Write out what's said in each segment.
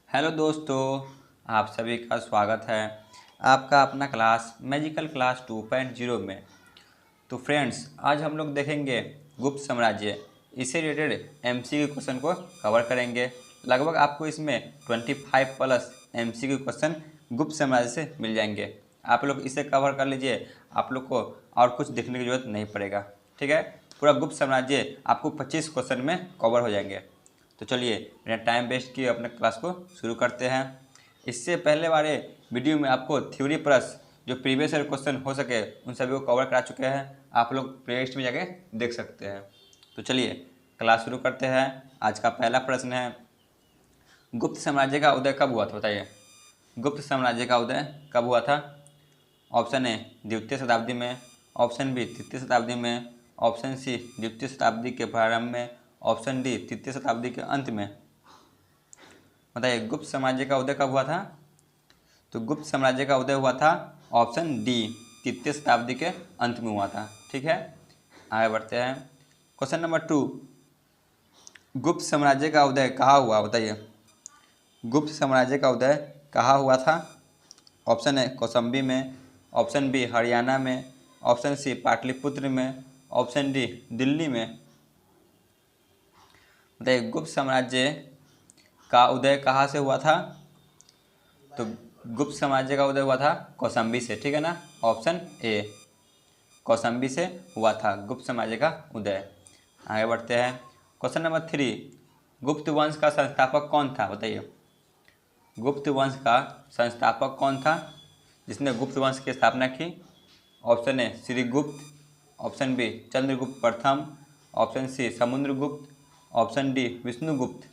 Hello दोस्तों, आप सभी का स्वागत है आपका अपना क्लास मैजिकल क्लास 2.0 में। तो फ्रेंड्स, आज हम लोग देखेंगे गुप्त साम्राज्य। इससे रिलेटेड एमसीक्यू क्वेश्चन को कवर करेंगे। लगभग आपको इसमें 25 प्लस एमसीक्यू क्वेश्चन गुप्त साम्राज्य से मिल जाएंगे। आप लोग इसे कवर कर लीजिए, आप लोग को और कुछ देखने की जरूरत नहीं पड़ेगा। ठीक है, पूरा गुप्त साम्राज्य आपको 25 क्वेश्चन में कवर हो जाएंगे। तो चलिए बिना टाइम वेस्ट किए अपने क्लास को शुरू करते हैं। इससे पहले वाले वीडियो में आपको थ्योरी प्लस जो प्रीवियस ईयर क्वेश्चन हो सके उन सभी को कवर करा चुके हैं। आप लोग प्लेलिस्ट में जाके देख सकते हैं। तो चलिए क्लास शुरू करते हैं। आज का पहला प्रश्न है, गुप्त साम्राज्य का उदय कब हुआ था? बताइए, गुप्त साम्राज्य का उदय कब हुआ था? ऑप्शन ए द्वितीय शताब्दी में, ऑप्शन बी तृतीय शताब्दी में, ऑप्शन सी द्वितीय शताब्दी के प्रारंभ में, ऑप्शन डी तृतीय शताब्दी के अंत में। बताइए गुप्त साम्राज्य का उदय कब हुआ था? तो गुप्त साम्राज्य का उदय हुआ था ऑप्शन डी, तृतीय शताब्दी के अंत में हुआ था। ठीक है, आगे बढ़ते हैं। क्वेश्चन नंबर 2, गुप्त साम्राज्य का उदय कहाँ हुआ? बताइए, गुप्त साम्राज्य का उदय कहाँ हुआ था? ऑप्शन ए कौशाम्बी में, ऑप्शन बी हरियाणा में, ऑप्शन सी पाटलिपुत्र में, ऑप्शन डी दिल्ली में। बताइए गुप्त साम्राज्य का उदय कहाँ से हुआ था? तो गुप्त साम्राज्य का उदय हुआ था कौशाम्बी से। ठीक है ना, ऑप्शन ए कौशाम्बी से हुआ था गुप्त साम्राज्य का उदय। आगे बढ़ते हैं। क्वेश्चन नंबर 3, गुप्त वंश का संस्थापक कौन था? बताइए, गुप्त वंश का संस्थापक कौन था जिसने गुप्त वंश की स्थापना की? Option A Srigupta, option B Chandragupta प्रथम, option C Samudragupta, option D Vishnugupta.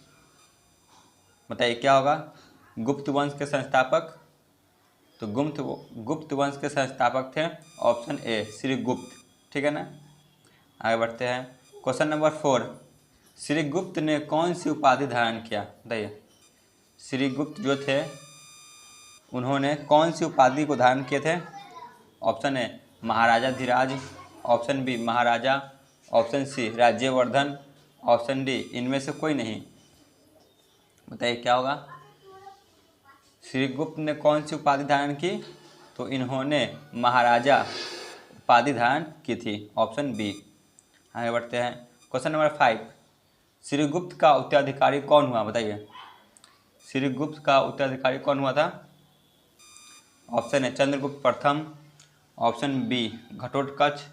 बताइए क्या होगा गुप्त वंश के संस्थापक? तो गुप्त वंश के संस्थापक थे ऑप्शन ए श्रीगुप्त। ठीक है ना, आगे बढ़ते हैं। क्वेश्चन नंबर 4, श्रीगुप्त ने कौन सी उपाधि धारण किया? बताइए, श्रीगुप्त जो थे उन्होंने कौन सी उपाधि को धारण किए थे? Option A Maharaja Dhiraj, option B Maharaja, option C Rajyavardhan, option D इनमें से कोई नहीं। बताइए क्या होगा श्रीगुप्त ने कौन सी उपाधि धारण की? तो इन्होंने महाराजा उपाधि धारण की थी, ऑप्शन बी। आगे बढ़ते हैं। क्वेश्चन नंबर 5, श्रीगुप्त का उत्तराधिकारी कौन हुआ? बताइए, श्रीगुप्त का उत्तराधिकारी कौन हुआ था? ऑप्शन ए चंद्रगुप्त प्रथम, option B Ghatotkacha,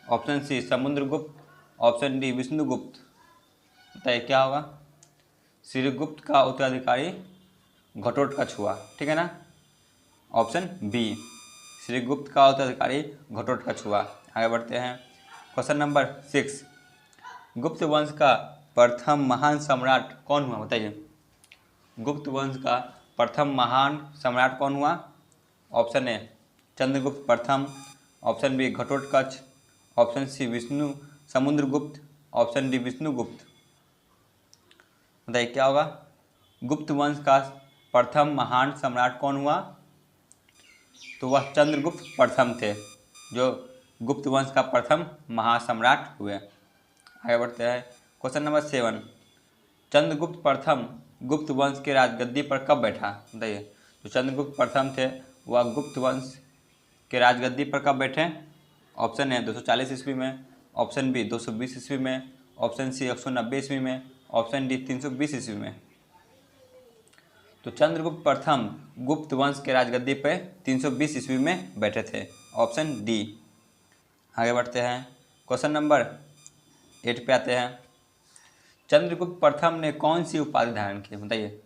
option C Samudragupta, option D Vishnugupta. बताइए क्या होगा श्रीगुप्त का उत्तराधिकारी घटोत्कच हुआ। ठीक है ना, ऑप्शन बी श्रीगुप्त का उत्तराधिकारी घटोत्कच हुआ। आगे बढ़ते हैं। क्वेश्चन नंबर 6, गुप्त वंश का प्रथम महान सम्राट कौन हुआ? बताइए, गुप्त वंश का प्रथम महान सम्राट कौन हुआ? ऑप्शन ए चंद्रगुप्त प्रथम, option B Ghatotkacha, option C Samudragupta, option D Vishnugupta. बताइए क्या होगा गुप्त वंश का प्रथम महान सम्राट कौन हुआ? तो वह चंद्रगुप्त प्रथम थे जो गुप्त वंश का प्रथम महासम्राट हुए। आगे बढ़ते हैं। क्वेश्चन नंबर 7, चंद्रगुप्त प्रथम गुप्त वंश के राजगद्दी पर कब बैठा? बताइए, जो चंद्रगुप्त प्रथम थे वह गुप्त वंश के राजगद्दी पर कब बैठे? ऑप्शन ए 240 ईस्वी में, ऑप्शन बी 220 ईस्वी में, ऑप्शन सी 190 ईस्वी में, ऑप्शन डी 320 ईस्वी में। तो चंद्रगुप्त प्रथम गुप्त वंश के राजगद्दी पर 320 ईस्वी में बैठे थे, ऑप्शन डी। आगे बढ़ते हैं। क्वेश्चन नंबर 8 पे आते हैं। चंद्रगुप्त प्रथम ने कौन सी उपाधि धारण की? बताइए,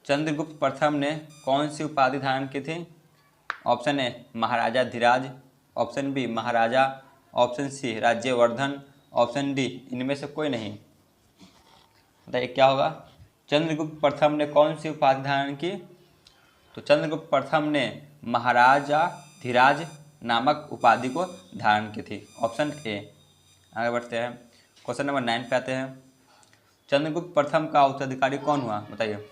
चंद्रगुप्त प्रथम ने कौन सी उपाधि धारण की थी? Option A Maharaja Dhiraj, option B Maharaja, option C Rajyavardhan, option D इनमें से कोई नहीं। बताइए क्या होगा चंद्रगुप्त प्रथम ने कौन सी उपाधि धारण की? तो चंद्रगुप्त प्रथम ने महाराजा धीराज नामक उपाधि को धारण की थी, ऑप्शन ए। आगे बढ़ते हैं। क्वेश्चन नंबर 9 पे आते हैं। चंद्रगुप्त प्रथम का उत्तराधिकारी कौन हुआ? बताइए,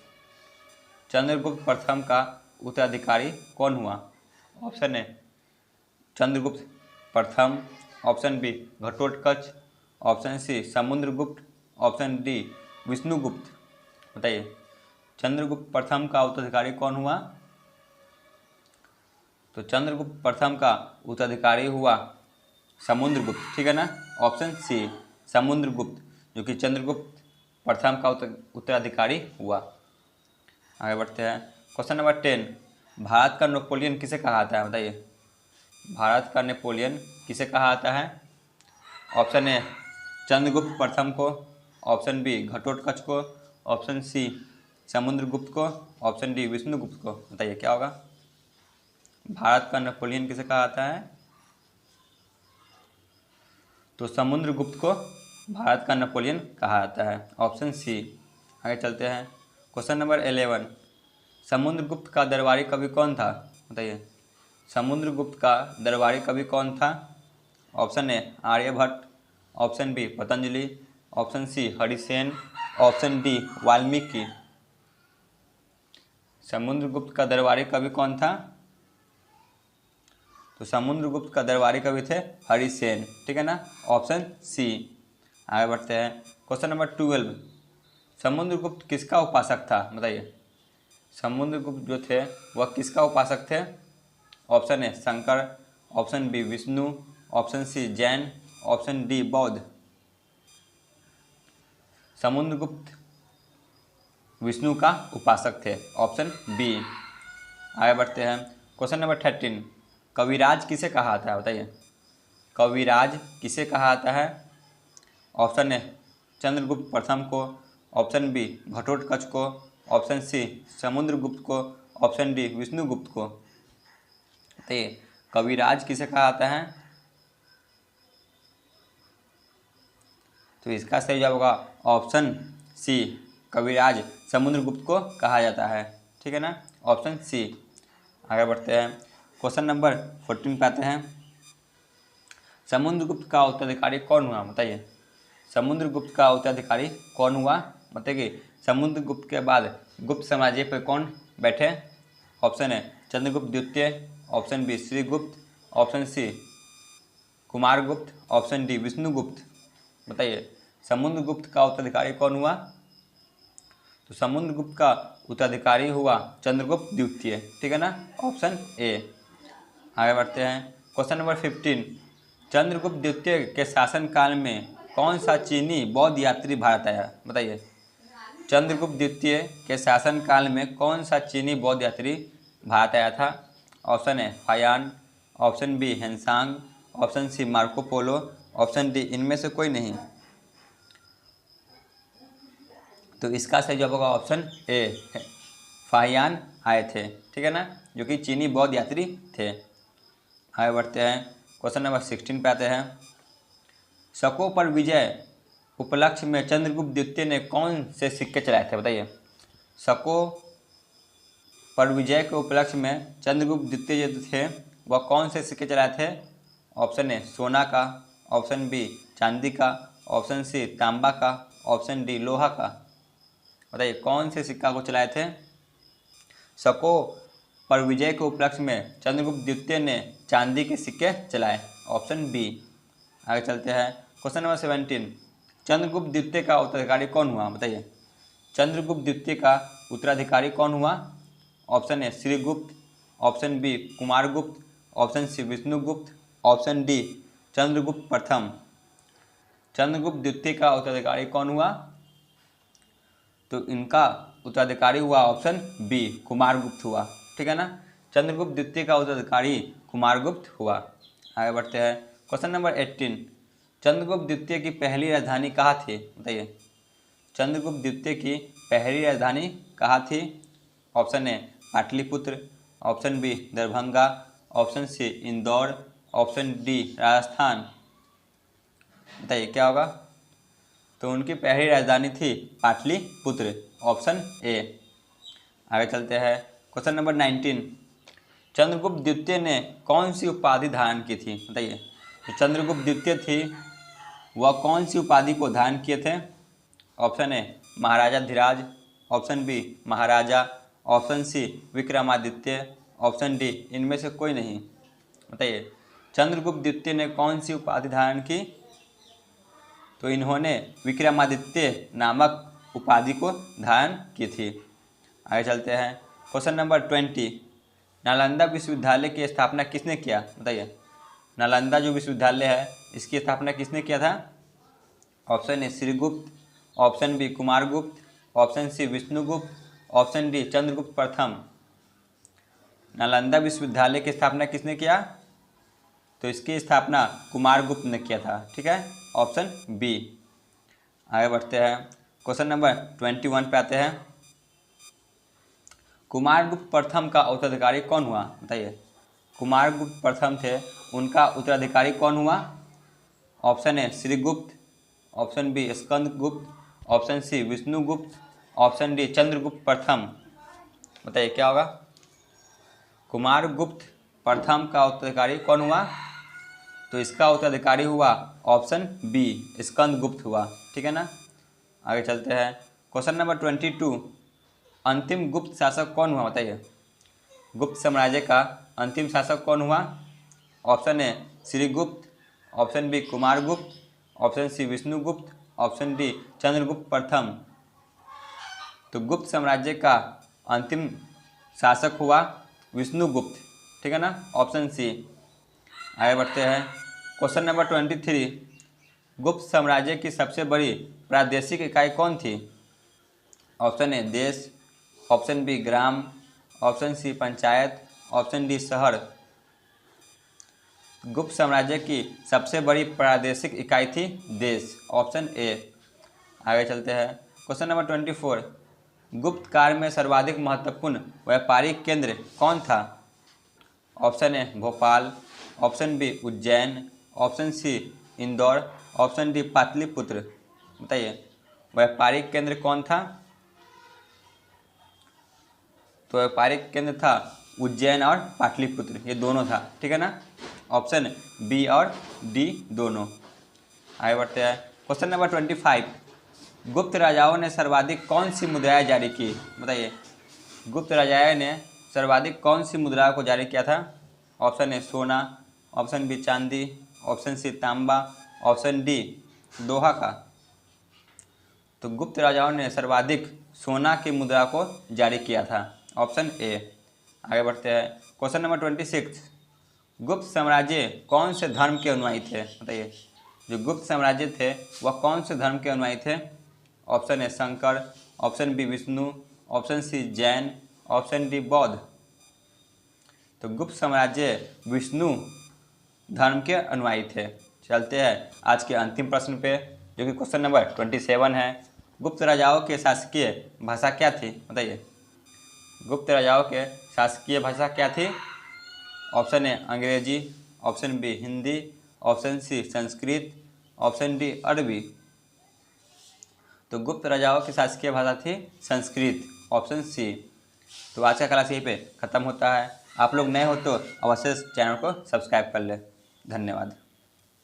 चंद्रगुप्त प्रथम का उत्तराधिकारी कौन हुआ? ऑप्शन ए चंद्रगुप्त प्रथम, option B Ghatotkacha, option C Samudragupta, option D Vishnugupta. बताइए चंद्रगुप्त प्रथम का उत्तराधिकारी कौन हुआ? तो चंद्रगुप्त प्रथम का उत्तराधिकारी हुआ समुद्रगुप्त, ठीक है ना। ऑप्शन सी समुद्रगुप्त, जो कि चंद्रगुप्त प्रथम का उत्तराधिकारी हुआ। आगे बढ़ते हैं। क्वेश्चन नंबर 10, भारत का नेपोलियन किसे कहा जाता है? बताइए, भारत का नेपोलियन किसे कहा जाता है? ऑप्शन ए चंद्रगुप्त प्रथम को, ऑप्शन बी घटोत्कच को, ऑप्शन सी समुद्रगुप्त को, ऑप्शन डी विष्णुगुप्त को। बताइए क्या होगा? भारत का नेपोलियन किसे कहा जाता है? तो समुद्रगुप्त को भारत का नेपोलियन कहा जाता है, ऑप्शन सी। आगे चलते हैं। क्वेश्चन नंबर 11, समुद्रगुप्त का दरबारी कवि कौन था? बताइए, समुद्रगुप्त का दरबारी कवि कौन था? Option A Aryabhata, option B Patanjali, option C Harisena, option D Valmiki. Samudragupta का दरबारी कवि कौन था? तो समुद्रगुप्त का दरबारी कवि थे हरिसेन, ठीक है ना, ऑप्शन सी। आगे बढ़ते हैं। क्वेश्चन नंबर 12, समुद्रगुप्त किसका उपासक था? बताइए, समुद्रगुप्त जो थे वह किसका उपासक थे? Option A Shankar, option B Vishnu, option C Jain, option D बौद्ध। समुद्रगुप्त विष्णु का उपासक थे, ऑप्शन बी। आगे बढ़ते हैं। क्वेश्चन नंबर 13, कविराज किसे कहा जाता है? बताइए, कविराज किसे कहा जाता है? ऑप्शन ए चंद्रगुप्त प्रथम को, ऑप्शन बी घटोत्कच को, ऑप्शन सी समुद्रगुप्त को, ऑप्शन डी विष्णुगुप्त को। बताइए कविराज किसे कहा जाता है? तो इसका सही जवाब होगा ऑप्शन सी, कविराज समुद्रगुप्त को कहा जाता है, ठीक है ना, ऑप्शन सी। आगे बढ़ते हैं। क्वेश्चन नंबर 14 पे आते हैं। समुद्रगुप्त का उत्तराधिकारी कौन हुआ? बताइए, समुद्रगुप्त का उत्तराधिकारी कौन हुआ? बताइए, समुद्रगुप्त के बाद गुप्त साम्राज्य पर कौन बैठे? ऑप्शन है चंद्रगुप्त द्वितीय, option B Shrigupta, option C Kumaragupta, option D Vishnugupta. बताइए समुद्रगुप्त का उत्तराधिकारी कौन हुआ? तो समुद्रगुप्त का उत्तराधिकारी हुआ चंद्रगुप्त द्वितीय, ठीक है ना, ऑप्शन ए। आगे बढ़ते हैं। क्वेश्चन नंबर 15, चंद्रगुप्त द्वितीय के शासनकाल में कौन सा चीनी बौद्ध यात्री भारत आया? बताइए, चंद्रगुप्त द्वितीय के शासनकाल में कौन सा चीनी बौद्ध यात्री भारत आया था? Option A Faxian, option B Hiuen Tsang, option C Marco Polo, option D इनमें से कोई नहीं। तो इसका सही जवाब होगा ऑप्शन ए, फाहियान आए थे, ठीक है ना, जो कि चीनी बौद्ध यात्री थे। आगे बढ़ते हैं। क्वेश्चन नंबर 16 पे आते हैं। शकों पर विजय उपलक्ष्य में चंद्रगुप्त द्वितीय ने कौन से सिक्के चलाए थे? बताइए, शकों पर विजय के उपलक्ष्य में चंद्रगुप्त द्वितीय जो थे वह कौन से सिक्के चलाए थे? ऑप्शन ए सोना का, ऑप्शन बी चांदी का, ऑप्शन सी तांबा का, ऑप्शन डी लोहा का। बताइए कौन से सिक्का को चलाए थे? शकों पर विजय के उपलक्ष्य में चंद्रगुप्त द्वितीय ने चांदी के सिक्के चलाए, ऑप्शन बी। आगे चलते हैं। क्वेश्चन नंबर 17, चंद्रगुप्त द्वितीय का उत्तराधिकारी कौन हुआ? बताइए, चंद्रगुप्त द्वितीय का उत्तराधिकारी कौन हुआ? Option A Srigupta, option B Kumaragupta, option C Vishnugupta, option D Chandragupta प्रथम। चंद्रगुप्त द्वितीय का उत्तराधिकारी कौन हुआ? तो इनका उत्तराधिकारी हुआ ऑप्शन बी कुमारगुप्त हुआ, ठीक है ना, चंद्रगुप्त द्वितीय का उत्तराधिकारी कुमारगुप्त हुआ। आगे बढ़ते हैं। क्वेश्चन नंबर 18, चंद्रगुप्त द्वितीय की पहली राजधानी कहाँ थी? बताइए, चंद्रगुप्त द्वितीय की पहली राजधानी कहाँ थी? Option A Pataliputra, option B Darbhanga, option C Indore, option D Rajasthan. बताइए क्या होगा? तो उनकी पहली राजधानी थी पाटलिपुत्र, ऑप्शन ए। आगे चलते हैं। क्वेश्चन नंबर 19, चंद्रगुप्त द्वितीय ने कौन सी उपाधि धारण की थी? बताइए, तो चंद्रगुप्त द्वितीय थी वह कौन सी उपाधि को धारण किए थे? Option A Maharaja Dhiraj, option B Maharaja, option C Vikramaditya, option D इनमें से कोई नहीं। बताइए चंद्रगुप्त द्वितीय ने कौन सी उपाधि धारण की? तो इन्होंने विक्रमादित्य नामक उपाधि को धारण की थी। आगे चलते हैं। क्वेश्चन नंबर 20, नालंदा विश्वविद्यालय की स्थापना किसने किया? बताइए। नालंदा जो विश्वविद्यालय है इसकी स्थापना किसने किया था? Option A Srigupta, option B Kumaragupta, option C Vishnugupta, option D Chandragupta प्रथम। नालंदा विश्वविद्यालय की स्थापना किसने किया? तो इसकी स्थापना कुमारगुप्त ने किया था। ठीक है, ऑप्शन बी। आगे बढ़ते हैं। क्वेश्चन नंबर 21 पे आते हैं। कुमारगुप्त प्रथम का उत्तराधिकारी कौन हुआ? बताइए। कुमारगुप्त प्रथम थे, उनका उत्तराधिकारी कौन हुआ? Option A Srigupta, option B Skandagupta, option C Vishnugupta, option D Chandragupta प्रथम। बताइए क्या होगा? कुमारगुप्त प्रथम का उत्तराधिकारी कौन हुआ? तो इसका उत्तराधिकारी हुआ ऑप्शन बी स्कंदगुप्त हुआ। ठीक है ना। आगे चलते हैं। क्वेश्चन नंबर 22, अंतिम गुप्त शासक कौन हुआ? बताइए। गुप्त साम्राज्य का अंतिम शासक कौन हुआ? Option A Srigupta, option B Kumaragupta, option C Vishnugupta, option D Chandragupta प्रथम। तो गुप्त साम्राज्य का अंतिम शासक हुआ विष्णुगुप्त। ठीक है ना, ऑप्शन सी। आगे बढ़ते हैं। क्वेश्चन नंबर 23, गुप्त साम्राज्य की सबसे बड़ी प्रादेशिक इकाई कौन थी? ऑप्शन ए देश, ऑप्शन बी ग्राम, option C panchayat, option D शहर। गुप्त साम्राज्य की सबसे बड़ी प्रादेशिक इकाई थी देश, ऑप्शन ए। आगे चलते हैं। क्वेश्चन नंबर 24, गुप्त काल में सर्वाधिक महत्वपूर्ण व्यापारिक केंद्र कौन था? Option A Bhopal, option B Ujjain, option C Indore, option D Pataliputra. बताइए व्यापारिक केंद्र कौन था? तो व्यापारिक केंद्र था उज्जैन और पाटलिपुत्र, ये दोनों था। ठीक है ना, ऑप्शन बी और डी दोनों। आगे बढ़ते हैं। क्वेश्चन नंबर 25, गुप्त राजाओं ने सर्वाधिक कौन सी मुद्राएं जारी की? बताइए। गुप्त राजाओं ने सर्वाधिक कौन सी मुद्रा को जारी किया था? ऑप्शन ए सोना, ऑप्शन बी चांदी, ऑप्शन सी तांबा, ऑप्शन डी लोहा का। तो गुप्त राजाओं ने सर्वाधिक सोना की मुद्रा को जारी किया था, ऑप्शन ए। आगे बढ़ते हैं। क्वेश्चन नंबर 26, गुप्त साम्राज्य कौन से धर्म के अनुयायी थे? बताइए। जो गुप्त साम्राज्य थे वह कौन से धर्म के अनुयायी थे? Option A Shankar, option B Vishnu, option C Jain, option D Bauddha. तो गुप्त साम्राज्य विष्णु धर्म के अनुयायी थे। चलते हैं आज के अंतिम प्रश्न पे, जो कि क्वेश्चन नंबर 27 है। गुप्त राजाओं के शासकीय भाषा क्या थी? बताइए। गुप्त राजाओं के शासकीय भाषा क्या थी? Option A Angrezi, option B Hindi, option C Sanskrit, option D Arabi. तो गुप्त राजाओं की शासकीय भाषा थी संस्कृत, ऑप्शन सी। तो आज का क्लास यहीं पे ख़त्म होता है। आप लोग नए हो तो अवश्य चैनल को सब्सक्राइब कर लें। धन्यवाद।